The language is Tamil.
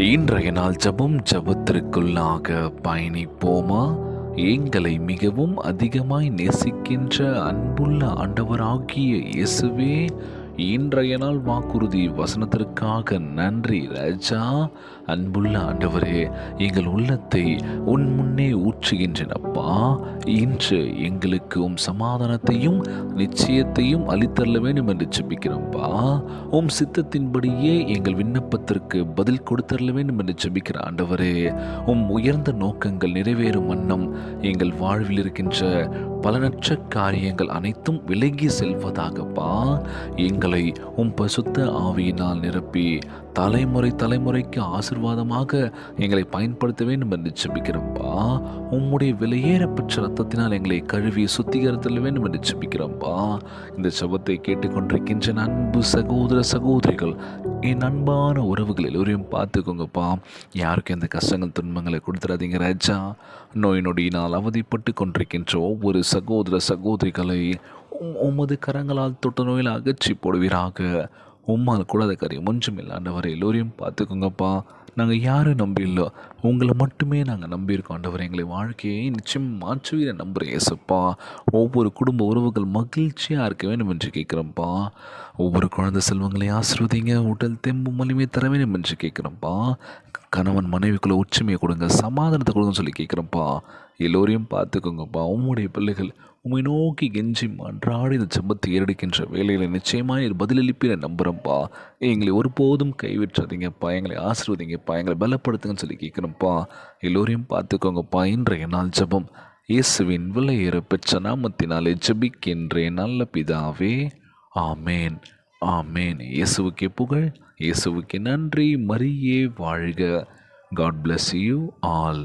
இன்றைய நாள் ஜபத்திற்குள்ளாக பயணிப்போமா? எங்களை மிகவும் அதிகமாய் நேசிக்கின்ற அன்புள்ள ஆண்டவராகிய இயேசுவே, இன்றைய நாள் வாக்குறுதி வசனத்திற்காக நன்றி ராஜா. அன்புள்ள ஆண்டவரே, எங்கள் உள்ளத்தை உன் முன்னே ஊற்றுகின்றனப்பா. இன்று எங்களுக்கு சமாதானத்தையும் நிச்சயத்தையும் அளித்தள்ள வேண்டும் என்று ஜெபிக்கிறோம்ப்பா. சித்தத்தின்படியே எங்கள் விண்ணப்பத்திற்கு பதில் கொடுத்தரல வேண்டும் என்று ஜெபிக்கிற ஆண்டவரே, உயர்ந்த நோக்கங்கள் நிறைவேறும் வண்ணம் எங்கள் வாழ்வில் இருக்கின்ற பலனற்ற காரியங்கள் அனைத்தும் விலகி செல்வதாகப்பா. எங்களை பசுத்த ஆவியினால் நிரப்பி தலைமுறைக்கு ஆசீர்வாதமாக எங்களை பயன்படுத்த வேண்டும் என்று ஜெபிக்கிறோம்ப்பா. உம்முடைய விலையேறப்பெற்ற ரத்தத்தினால் எங்களை கழுவி சுத்திகரித்தல் வேண்டும் என்று ஜெபிக்கிறோம்ப்பா. இந்த ஜெபத்தை கேட்டுக்கொண்டிருக்கின்ற அன்பு சகோதர சகோதரிகள், என் அன்பான உறவுகள் எல்லோரையும் பார்த்துக்கோங்கப்பா. யாருக்கும் எந்த கஷ்டங்கள் துன்பங்களை கொடுத்துடாதீங்க ராஜா. நோய் நொடியினால் அவதிப்பட்டு கொண்டிருக்கின்ற ஒவ்வொரு சகோதர சகோதரிகளை உமது கரங்களால் தொட்ட நோயில் அகற்றி போடுவீராக. உம்மால் கூடாத காரியம் ஒன்றும் இல்லை ஆண்டவரை. எல்லோரையும் பார்த்துக்கோங்கப்பா. நாங்கள் யாரும் நம்பியில்லை, உங்களை மட்டுமே நாங்கள் நம்பியிருக்கோம் ஆண்டவர். எங்களை வாழ்க்கையை நிச்சயம் மாற்றுவீரை நம்புகிறேன் ஏசப்பா. ஒவ்வொரு குடும்ப உறவுகள் மகிழ்ச்சியாக இருக்க வேண்டும் என்று கேட்குறோம்ப்பா. ஒவ்வொரு குழந்தை செல்வங்களை ஆசிர்வதிங்க, உடல் தெம்பு வலிமை தர வேண்டும் என்று கேட்குறோம்ப்பா. கணவன் மனைவிக்குள்ளே உச்சிமையை கொடுங்க, சமாதானத்தை கொடுங்கன்னு சொல்லி கேட்குறோம்ப்பா. எல்லோரையும் பார்த்துக்கோங்கப்பா. உம்முடைய பிள்ளைகள் உம்மை நோக்கி கெஞ்சி மன்றாடி இந்த செம்பத்தை ஏறெடுக்கின்ற வேலையில் நிச்சயமாக பதிலளிப்பீரை நம்புகிறோம்ப்பா. எங்களை ஒருபோதும் கைவிற்றாதீங்கப்பா. எங்களை ஆசீர்வதிங்கப்பா, எங்களை பலப்படுத்துங்கன்னு சொல்லி கேட்குறோம்ப்பா. எல்லோரையும் பார்த்துக்கோங்கப்பா. இன்றைய நாள் ஜெபம் இயேசுவின் விலையேற பெற்ற நாமத்தினாலே ஜெபிக்கின்றேன் நல்ல பிதாவே, ஆமேன் ஆமேன். இயேசுவுக்கே புகழ், இயேசுவுக்கே நன்றி. மரியே வாழ்க. God bless you all.